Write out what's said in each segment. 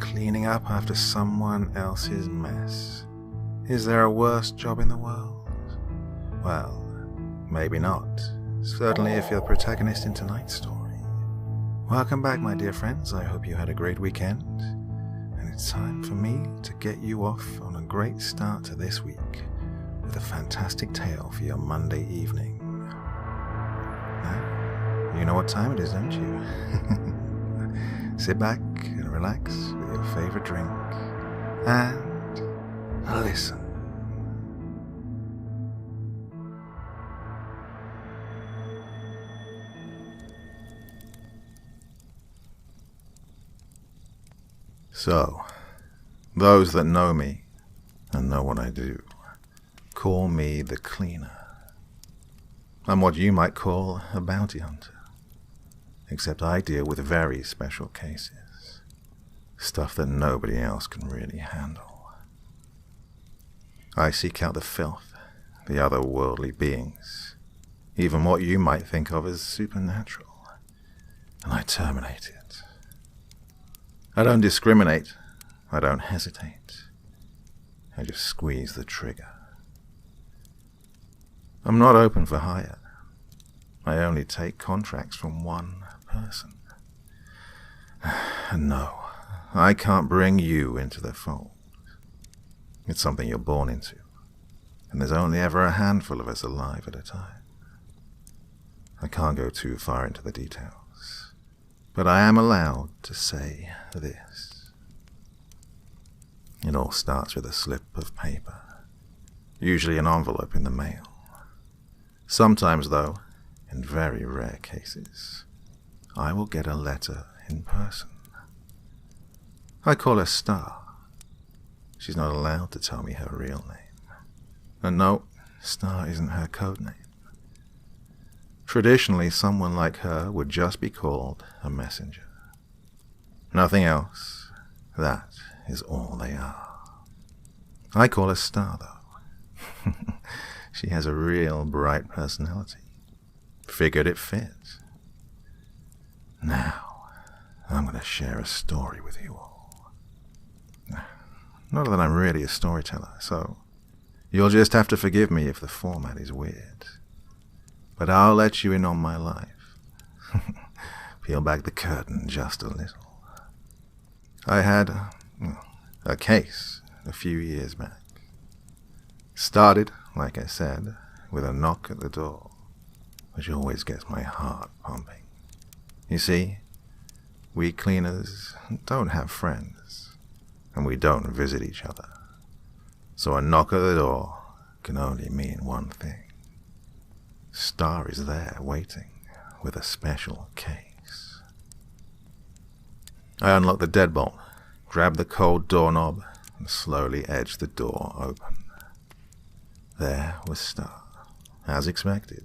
Cleaning up after someone else's mess. Is there a worse job in the world? Well, maybe not. Certainly if you're the protagonist in tonight's story. Welcome back, my dear friends. I hope you had a great weekend. And it's time for me to get you off on a great start to this week with a fantastic tale for your Monday evening. Now, you know what time it is, don't you? Sit back and relax with your favorite drink and listen. So, those that know me and know what I do call me the cleaner. I'm what you might call a bounty hunter. Except I deal with very special cases. Stuff that nobody else can really handle. I seek out the filth, the otherworldly beings, even what you might think of as supernatural, and I terminate it. I don't discriminate. I don't hesitate. I just squeeze the trigger. I'm not open for hire. I only take contracts from one person. And no, I can't bring you into the fold. It's something you're born into, and there's only ever a handful of us alive at a time. I can't go too far into the details, but I am allowed to say this. It all starts with a slip of paper, usually an envelope in the mail. Sometimes, though, in very rare cases, I will get a letter in person. I call her Star. She's not allowed to tell me her real name. And no, Star isn't her code name. Traditionally, someone like her would just be called a messenger. Nothing else. That is all they are. I call her Star, though. She has a real bright personality. Figured it fit. Now, I'm going to share a story with you all. Not that I'm really a storyteller, so you'll just have to forgive me if the format is weird. But I'll let you in on my life. Peel back the curtain just a little. I had a case a few years back. Started, like I said, with a knock at the door, which always gets my heart pumping. You see, we cleaners don't have friends, and we don't visit each other. So a knock at the door can only mean one thing. Star is there waiting with a special case. I unlocked the deadbolt, grabbed the cold doorknob, and slowly edged the door open. There was Star, as expected,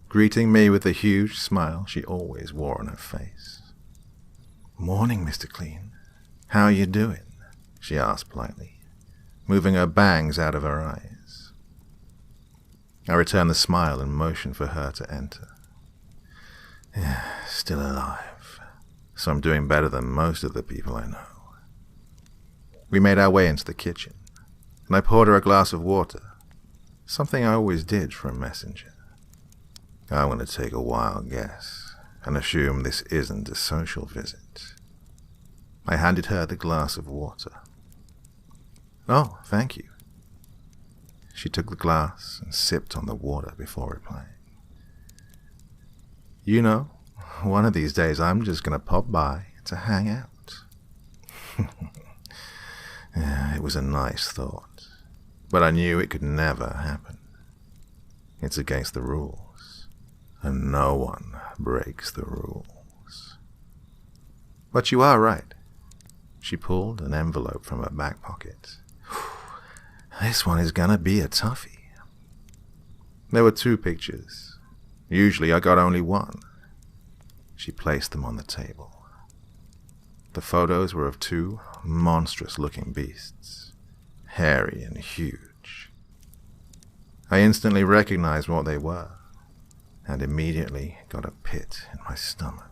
greeting me with the huge smile she always wore on her face. "Morning, Mr. Clean. How you doing?" she asked politely, moving her bangs out of her eyes. I returned the smile and motioned for her to enter. Still alive, so I'm doing better than most of the people I know. We made our way into the kitchen, and I poured her a glass of water, something I always did for a messenger. I'm going to take a wild guess and assume this isn't a social visit. I handed her the glass of water. "Oh, thank you." She took the glass and sipped on the water before replying. "You know, one of these days I'm just going to pop by to hang out." It was a nice thought, but I knew it could never happen. It's against the rules, and no one breaks the rules. But you are right. She pulled an envelope from her back pocket. This one is gonna be a toughie. There were 2 pictures. Usually I got only one. She placed them on the table. The photos were of 2 monstrous-looking beasts, hairy and huge. I instantly recognized what they were, and immediately got a pit in my stomach.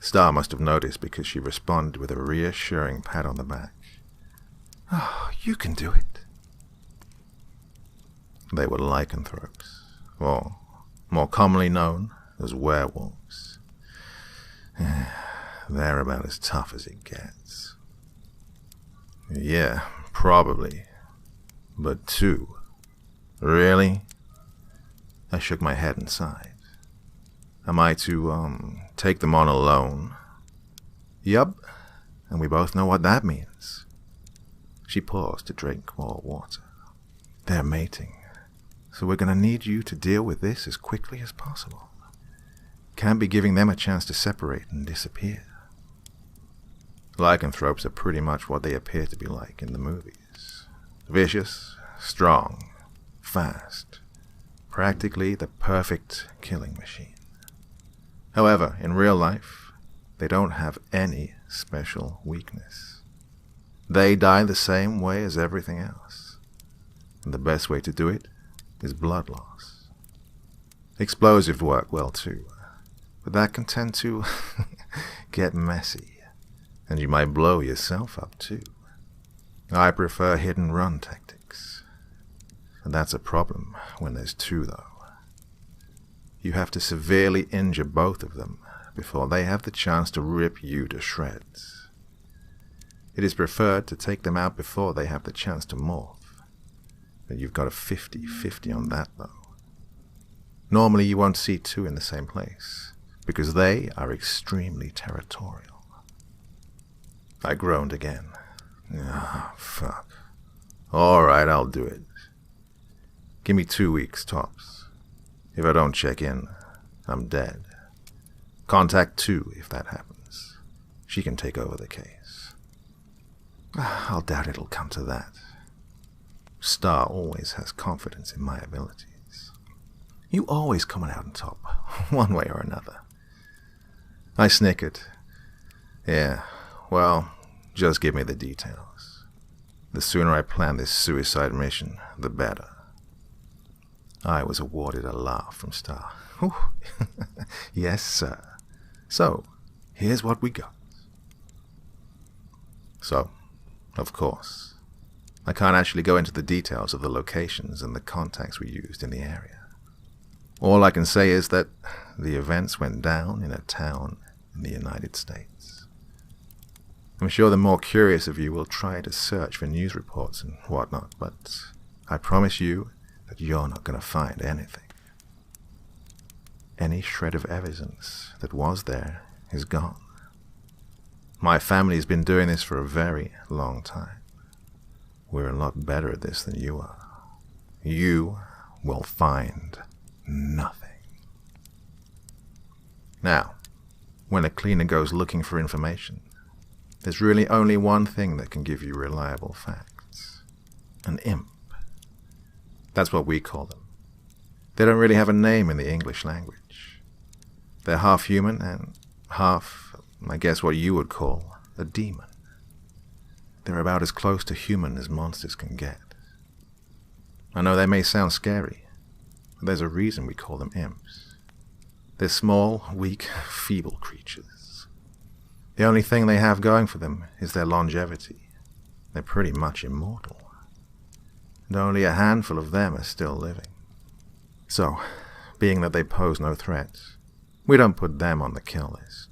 Star must have noticed because she responded with a reassuring pat on the back. "Oh, you can do it." They were lycanthropes, or more commonly known as werewolves. They're about as tough as it gets. Yeah, probably. But 2? Really? I shook my head and sighed. Am I to, take them on alone? Yup, and we both know what that means. She paused to drink more water. They're mating, so we're gonna need you to deal with this as quickly as possible. Can't be giving them a chance to separate and disappear. Lycanthropes are pretty much what they appear to be like in the movies. Vicious, strong, fast. Practically the perfect killing machine. However, in real life, they don't have any special weakness. They die the same way as everything else. And the best way to do it is blood loss. Explosives work well too, but that can tend to get messy, and you might blow yourself up too. I prefer hit and run tactics, and that's a problem when there's 2 though. You have to severely injure both of them before they have the chance to rip you to shreds. It is preferred to take them out before they have the chance to morph, but you've got a 50-50 on that though. Normally you won't see 2 in the same place, because they are extremely territorial. I groaned again. Fuck. Alright, I'll do it. Give me 2 weeks tops. If I don't check in, I'm dead. Contact 2 if that happens. She can take over the case. I'll doubt it'll come to that. Star always has confidence in my abilities. You always coming out on top, one way or another. I snickered. Yeah, well, just give me the details. The sooner I plan this suicide mission, the better. I was awarded a laugh from Star. Yes, sir. So, here's what we got. So, of course, I can't actually go into the details of the locations and the contacts we used in the area. All I can say is that the events went down in a town in the United States. I'm sure the more curious of you will try to search for news reports and whatnot, but I promise you that you're not going to find anything. Any shred of evidence that was there is gone. My family's been doing this for a very long time. We're a lot better at this than you are. You will find nothing. Now, when a cleaner goes looking for information, there's really only one thing that can give you reliable facts. An imp. That's what we call them. They don't really have a name in the English language. They're half human and half, I guess what you would call, a demon. They're about as close to human as monsters can get. I know they may sound scary, but there's a reason we call them imps. They're small, weak, feeble creatures. The only thing they have going for them is their longevity. They're pretty much immortal. And only a handful of them are still living. So, being that they pose no threat, we don't put them on the kill list.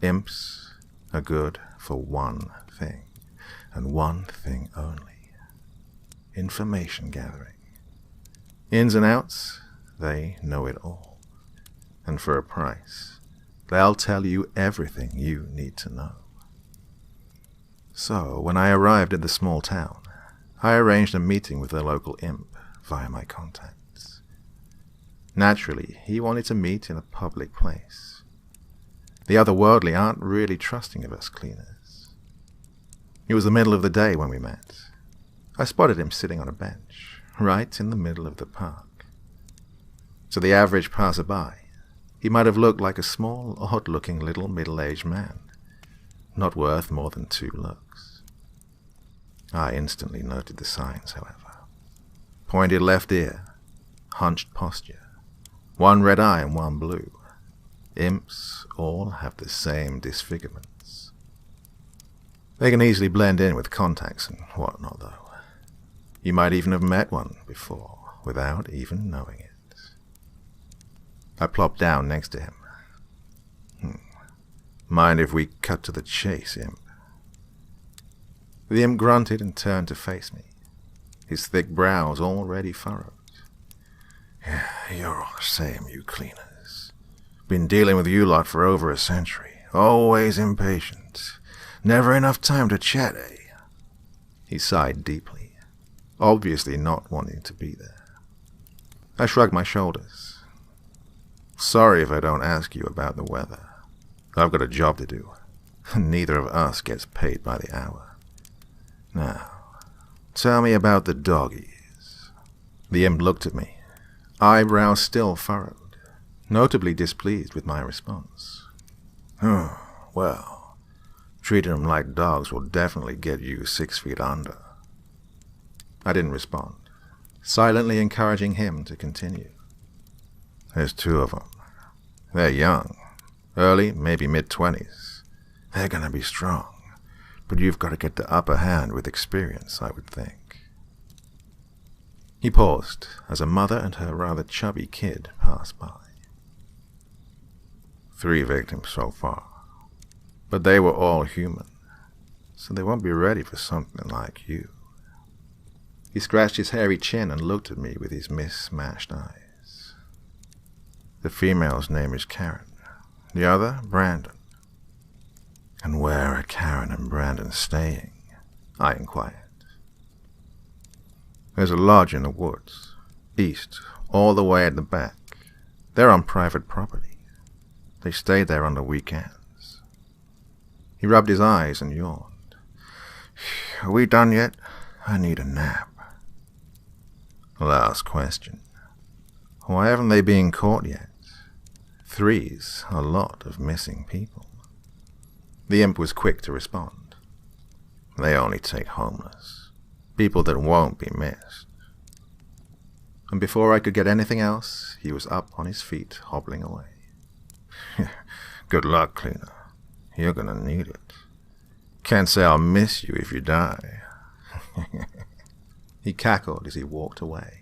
Imps are good for one thing, and one thing only. Information gathering. Ins and outs, they know it all. And for a price, they'll tell you everything you need to know. So, when I arrived at the small town, I arranged a meeting with the local imp via my contacts. Naturally, he wanted to meet in a public place. The otherworldly aren't really trusting of us cleaners. It was the middle of the day when we met. I spotted him sitting on a bench, right in the middle of the park. To the average passerby, he might have looked like a small, odd-looking little middle-aged man, not worth more than 2 looks. I instantly noted the signs, however. Pointed left ear, hunched posture, one red eye and one blue. Imps all have the same disfigurements. They can easily blend in with contacts and whatnot, though. You might even have met one before, without even knowing it. I plopped down next to him. Mind if we cut to the chase, Imp? The Imp grunted and turned to face me, his thick brows already furrowed. Yeah, you're all the same, you cleaners. Been dealing with you lot for over a century. Always impatient. Never enough time to chat, eh? He sighed deeply, obviously not wanting to be there. I shrugged my shoulders. Sorry if I don't ask you about the weather. I've got a job to do. Neither of us gets paid by the hour. Now, tell me about the doggies. The Imp looked at me, eyebrows still furrowed, notably displeased with my response. Well, treating them like dogs will definitely get you 6 feet under. I didn't respond, silently encouraging him to continue. There's 2 of them. They're young, early, maybe mid-20s. They're gonna be strong, but you've got to get the upper hand with experience, I would think. He paused as a mother and her rather chubby kid passed by. 3 victims so far, but they were all human, so they won't be ready for something like you. He scratched his hairy chin and looked at me with his mismatched eyes. The female's name is Karen, the other, Brandon. And where are Karen and Brandon staying? I inquired. There's a lodge in the woods, east, all the way at the back. They're on private property. They stay there on the weekends. He rubbed his eyes and yawned. Are we done yet? I need a nap. Last question. Why haven't they been caught yet? 3's a lot of missing people. The Imp was quick to respond. They only take homeless. People that won't be missed. And before I could get anything else, he was up on his feet, hobbling away. Good luck, cleaner. You're gonna need it. Can't say I'll miss you if you die. He cackled as he walked away.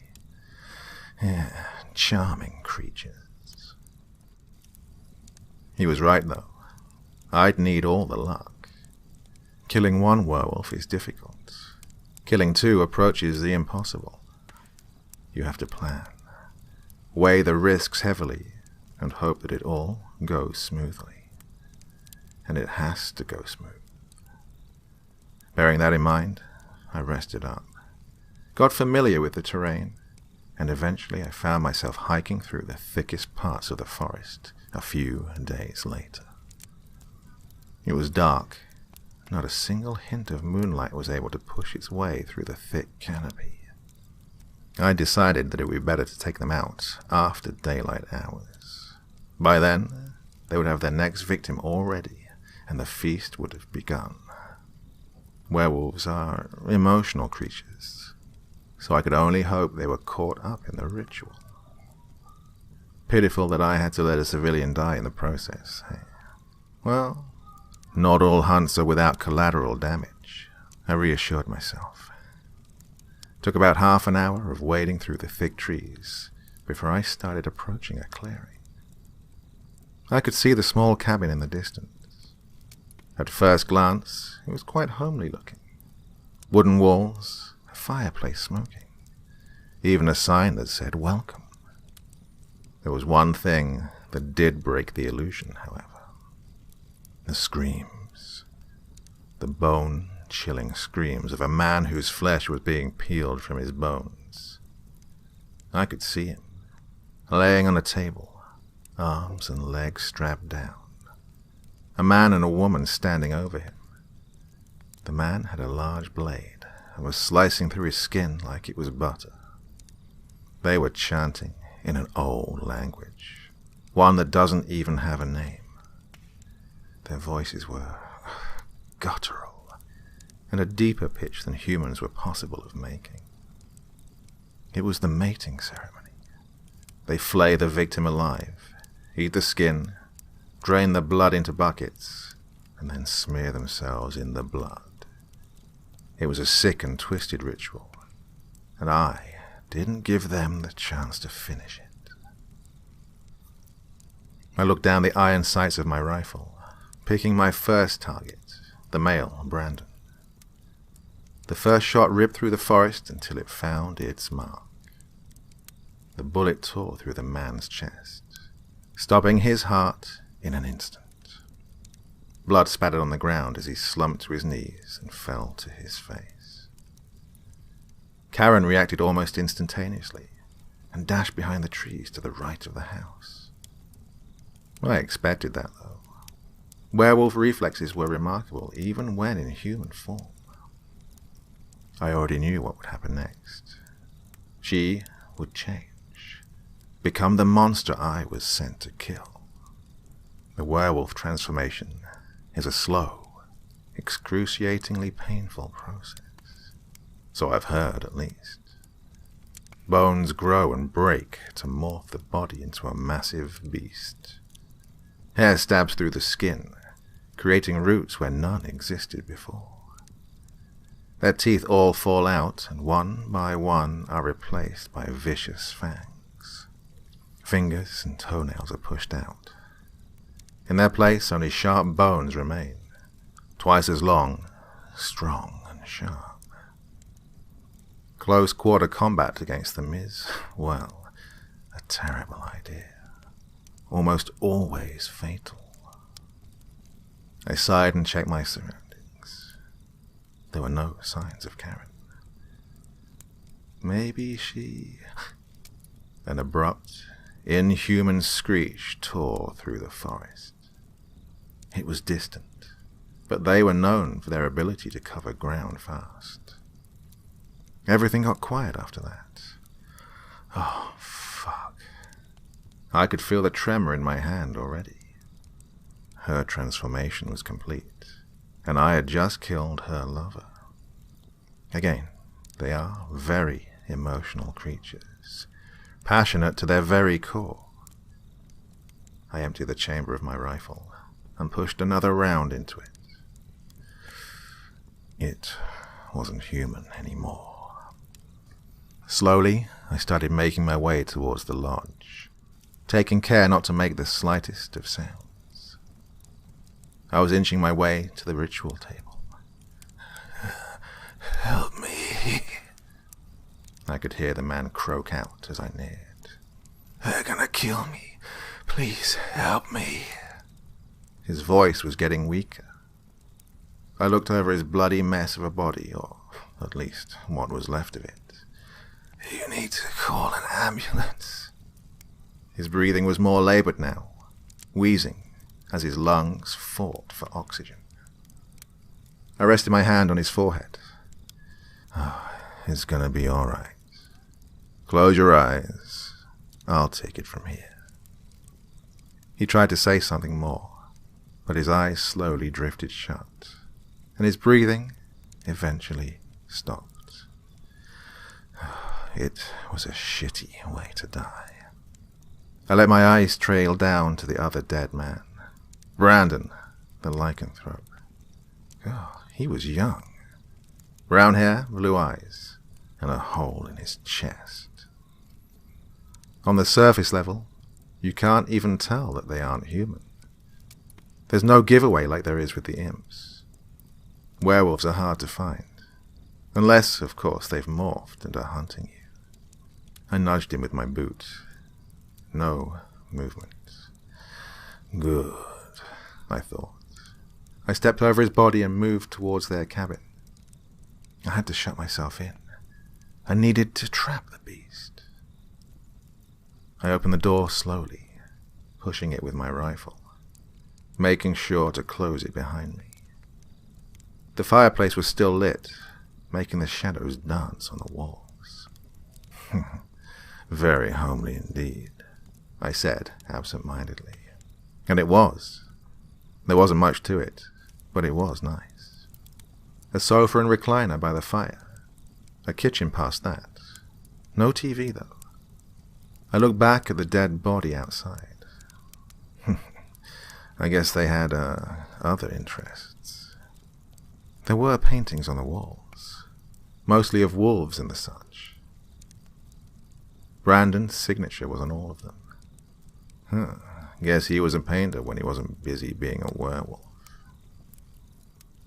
Yeah, charming creatures. He was right, though. I'd need all the luck. Killing 1 werewolf is difficult. Killing 2 approaches the impossible. You have to plan, weigh the risks heavily, and hope that it all goes smoothly. And it has to go smooth. Bearing that in mind, I rested up, got familiar with the terrain, and eventually I found myself hiking through the thickest parts of the forest a few days later. It was dark. Not a single hint of moonlight was able to push its way through the thick canopy. I decided that it would be better to take them out after daylight hours. By then, they would have their next victim all ready, and the feast would have begun. Werewolves are emotional creatures, so I could only hope they were caught up in the ritual. Pitiful that I had to let a civilian die in the process. Well, not all hunts are without collateral damage, I reassured myself. Took about half an hour of wading through the thick trees before I started approaching a clearing. I could see the small cabin in the distance. At first glance, it was quite homely looking. Wooden walls, a fireplace smoking, even a sign that said welcome. There was one thing that did break the illusion, however. The screams. The bone-chilling screams of a man whose flesh was being peeled from his bones. I could see him, laying on a table, arms and legs strapped down. A man and a woman standing over him. The man had a large blade and was slicing through his skin like it was butter. They were chanting in an old language, one that doesn't even have a name. Their voices were guttural, and a deeper pitch than humans were possible of making. It was the mating ceremony. They flay the victim alive, eat the skin, drain the blood into buckets, and then smear themselves in the blood. It was a sick and twisted ritual, and I didn't give them the chance to finish it. I looked down the iron sights of my rifle, picking my first target, the male, Brandon. The first shot ripped through the forest until it found its mark. The bullet tore through the man's chest, stopping his heart in an instant. Blood spattered on the ground as he slumped to his knees and fell to his face. Karen reacted almost instantaneously and dashed behind the trees to the right of the house. I expected that, though. Werewolf reflexes were remarkable, even when in human form. I already knew what would happen next. She would change, become the monster I was sent to kill. The werewolf transformation is a slow, excruciatingly painful process. So I've heard, at least. Bones grow and break to morph the body into a massive beast. Hair stabs through the skin, creating roots where none existed before. Their teeth all fall out, and one by one are replaced by vicious fangs. Fingers and toenails are pushed out. In their place, only sharp bones remain, twice as long, strong and sharp. Close-quarter combat against them is, well, a terrible idea. Almost always fatal. I sighed and checked my surroundings. There were no signs of Karen. Maybe she... An abrupt, inhuman screech tore through the forest. It was distant, but they were known for their ability to cover ground fast. Everything got quiet after that. Oh, fuck. I could feel the tremor in my hand already. Her transformation was complete, and I had just killed her lover. Again, they are very emotional creatures, passionate to their very core. I emptied the chamber of my rifle and pushed another round into it. It wasn't human anymore. Slowly, I started making my way towards the lodge, taking care not to make the slightest of sounds. I was inching my way to the ritual table. "Help me," I could hear the man croak out as I neared. "They're gonna kill me. Please help me." His voice was getting weaker. I looked over his bloody mess of a body, or at least what was left of it. "You need to call an ambulance." His breathing was more labored now, wheezing as his lungs fought for oxygen. I rested my hand on his forehead. "Oh, it's gonna be all right. Close your eyes. I'll take it from here." He tried to say something more, but his eyes slowly drifted shut, and his breathing eventually stopped. It was a shitty way to die. I let my eyes trail down to the other dead man, Brandon, the lycanthrope. Oh, he was young. Brown hair, blue eyes, and a hole in his chest. On the surface level, you can't even tell that they aren't human. There's no giveaway like there is with the imps. Werewolves are hard to find, unless, of course, they've morphed and are hunting you. I nudged him with my boot. No movement. Good, I thought. I stepped over his body and moved towards their cabin. I had to shut myself in. I needed to trap the beast. I opened the door slowly, pushing it with my rifle, making sure to close it behind me. The fireplace was still lit, making the shadows dance on the walls. "Very homely indeed," I said absent-mindedly. And it was. There wasn't much to it, but it was nice. A sofa and recliner by the fire. A kitchen past that. No TV, though. I looked back at the dead body outside. I guess they had, other interests. There were paintings on the walls, mostly of wolves and the such. Brandon's signature was on all of them. Guess he was a painter when he wasn't busy being a werewolf.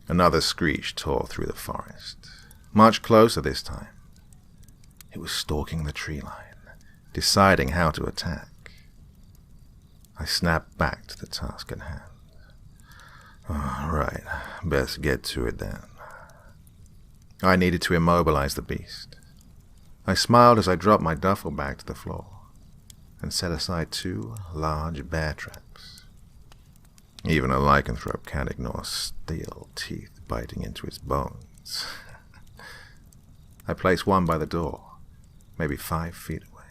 Another screech tore through the forest, much closer this time. It was stalking the tree line, deciding how to attack. I snapped back to the task at hand. Right, best get to it then. I needed to immobilize the beast. I smiled as I dropped my duffel bag to the floor and set aside 2 large bear traps. Even a lycanthrope can't ignore steel teeth biting into its bones. I placed one by the door, maybe 5 feet away,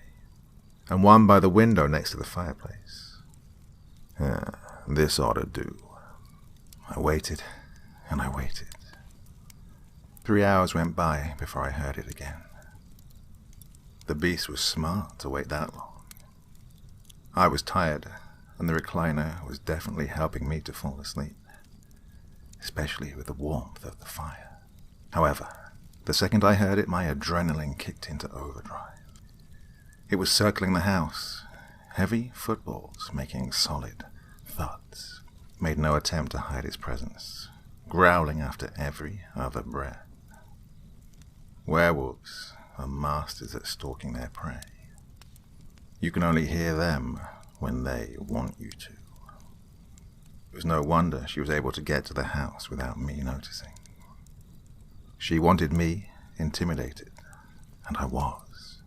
and one by the window next to the fireplace. This ought to do. I waited, and I waited. 3 hours went by before I heard it again. The beast was smart to wait that long. I was tired, and the recliner was definitely helping me to fall asleep, especially with the warmth of the fire. However, the second I heard it, my adrenaline kicked into overdrive. It was circling the house, heavy footballs making solid thuds, made no attempt to hide its presence, growling after every other breath. Werewolves are masters at stalking their prey. You can only hear them when they want you to. It was no wonder she was able to get to the house without me noticing. She wanted me intimidated, and I was.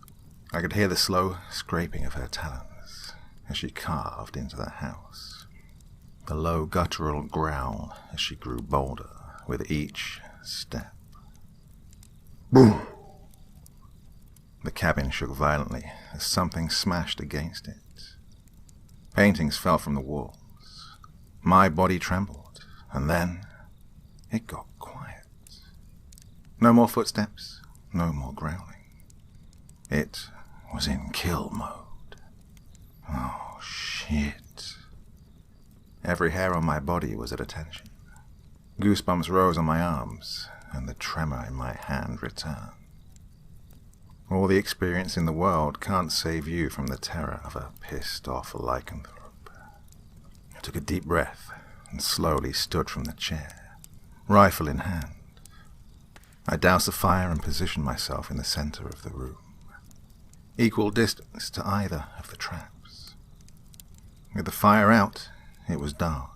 I could hear the slow scraping of her talons as she carved into the house, the low guttural growl as she grew bolder with each step. Boom! The cabin shook violently as something smashed against it. Paintings fell from the walls. My body trembled, and then it got quiet. No more footsteps, no more growling. It was in kill mode. Oh, shit. Every hair on my body was at attention. Goosebumps rose on my arms, and the tremor in my hand returned. All the experience in the world can't save you from the terror of a pissed-off lycanthrope. I took a deep breath and slowly stood from the chair, rifle in hand. I doused the fire and positioned myself in the center of the room, equal distance to either of the traps. With the fire out, it was dark,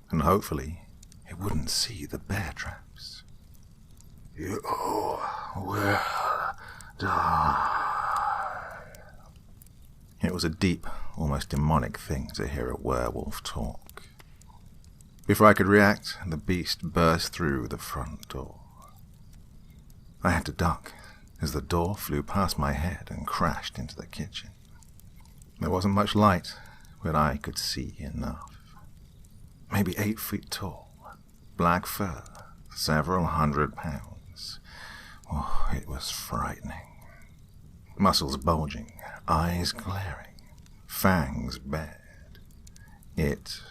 and hopefully it wouldn't see the bear traps. You will die. It was a deep, almost demonic thing to hear a werewolf talk. Before I could react, the beast burst through the front door. I had to duck as the door flew past my head and crashed into the kitchen. There wasn't much light, but I could see enough. Maybe 8 feet tall, black fur, several 100 pounds. Oh, it was frightening. Muscles bulging, eyes glaring, fangs bared. It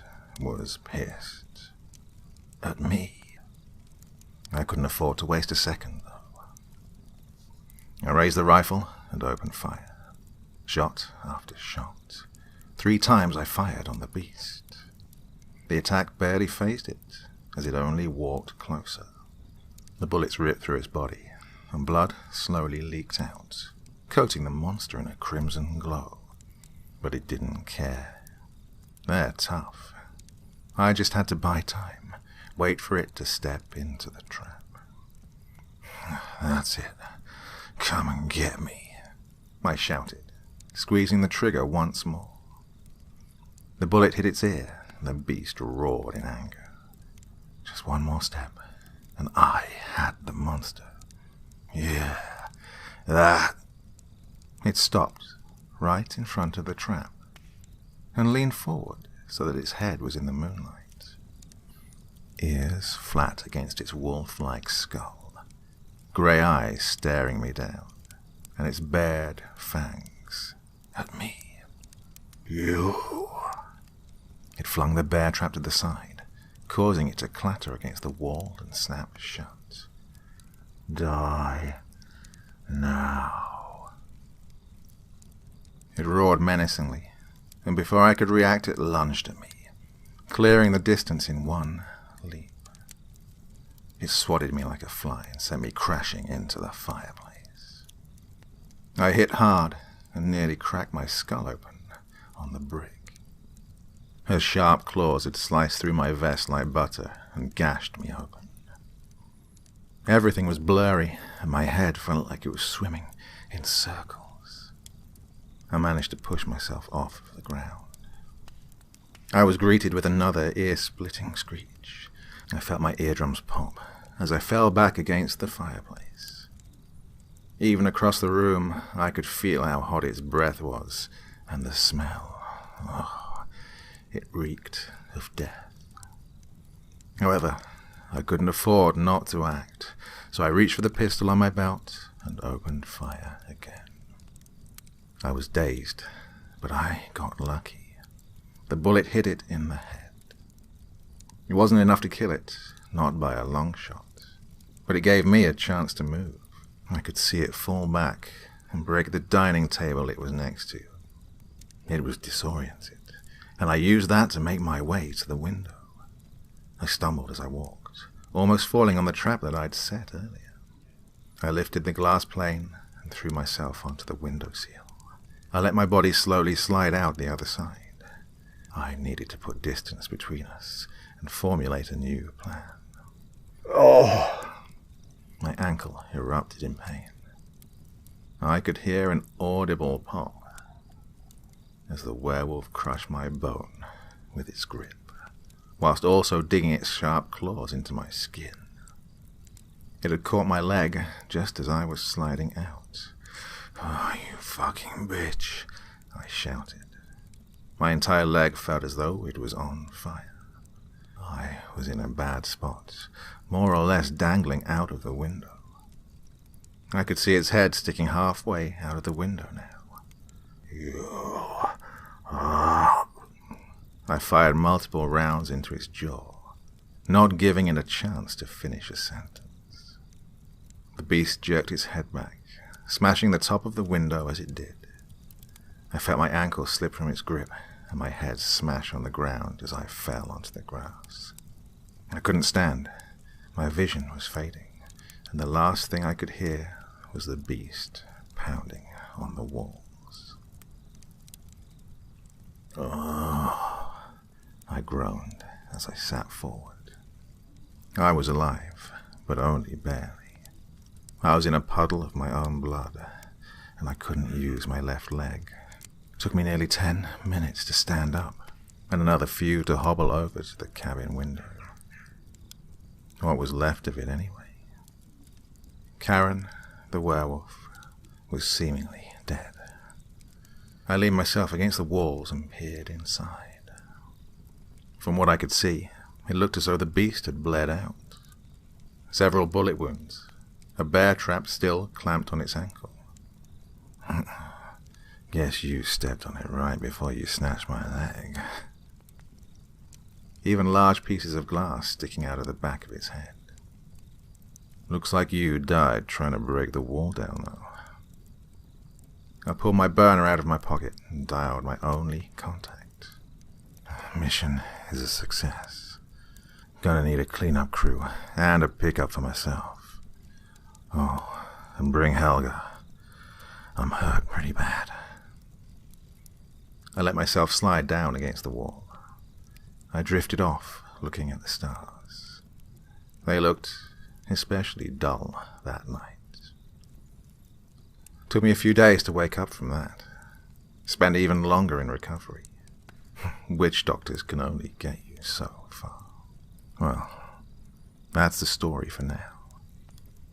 was pissed at me. I couldn't afford to waste a second, though. I raised the rifle and opened fire. Shot after shot. 3 times I fired on the beast. The attack barely phased it, as it only walked closer. The bullets ripped through its body, and blood slowly leaked out, coating the monster in a crimson glow. But it didn't care. They're tough. I just had to buy time, wait for it to step into the trap. That's it. Come and get me, I shouted, squeezing the trigger once more. The bullet hit its ear, and the beast roared in anger. Just one more step, and I had the monster. Yeah, that... It stopped right in front of the trap and leaned forward so that its head was in the moonlight. Ears flat against its wolf-like skull, grey eyes staring me down, and its bared fangs at me. You... It flung the bear trap to the side, causing it to clatter against the wall and snap shut. Die now. It roared menacingly, and before I could react, it lunged at me, clearing the distance in one leap. It swatted me like a fly and sent me crashing into the fireplace. I hit hard and nearly cracked my skull open on the brick. Her sharp claws had sliced through my vest like butter and gashed me open. Everything was blurry, and my head felt like it was swimming in circles. I managed to push myself off the ground. I was greeted with another ear-splitting screech. I felt my eardrums pop as I fell back against the fireplace. Even across the room, I could feel how hot its breath was, and the smell. Oh, it reeked of death. However, I couldn't afford not to act, so I reached for the pistol on my belt and opened fire again. I was dazed, but I got lucky. The bullet hit it in the head. It wasn't enough to kill it, not by a long shot, but it gave me a chance to move. I could see it fall back and break the dining table it was next to. It was disoriented, and I used that to make my way to the window. I stumbled as I walked, almost falling on the trap that I'd set earlier. I lifted the glass pane and threw myself onto the windowsill. I let my body slowly slide out the other side. I needed to put distance between us and formulate a new plan. Oh! My ankle erupted in pain. I could hear an audible pop as the werewolf crushed my bone with its grip, whilst also digging its sharp claws into my skin. It had caught my leg just as I was sliding out. "Oh, you fucking bitch," I shouted. My entire leg felt as though it was on fire. I was in a bad spot, more or less dangling out of the window. I could see its head sticking halfway out of the window now. I fired multiple rounds into its jaw, not giving it a chance to finish a sentence. The beast jerked its head back, smashing the top of the window as it did. I felt my ankle slip from its grip and my head smash on the ground as I fell onto the grass. I couldn't stand. My vision was fading, and the last thing I could hear was the beast pounding on the walls. "Oh," I groaned as I sat forward. I was alive, but only barely. I was in a puddle of my own blood, and I couldn't use my left leg. It took me nearly 10 minutes to stand up, and another few to hobble over to the cabin window. What was left of it anyway? Karen, the werewolf, was seemingly dead. I leaned myself against the walls and peered inside. From what I could see, it looked as though the beast had bled out. Several bullet wounds, a bear trap still clamped on its ankle. Guess you stepped on it right before you snatched my leg. Even large pieces of glass sticking out of the back of its head. Looks like you died trying to break the wall down, though. I pulled my burner out of my pocket and dialed my only contact. Mission is a success. Gonna need a cleanup crew and a pickup for myself. Oh, and bring Helga. I'm hurt pretty bad. I let myself slide down against the wall. I drifted off, looking at the stars. They looked especially dull that night. Took me a few days to wake up from that. Spent even longer in recovery. Witch doctors can only get you so far. Well, that's the story for now.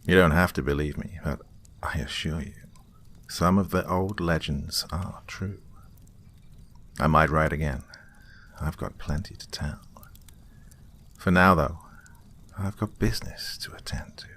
You don't have to believe me, but I assure you, some of the old legends are true. I might write again. I've got plenty to tell. For now, though, I've got business to attend to.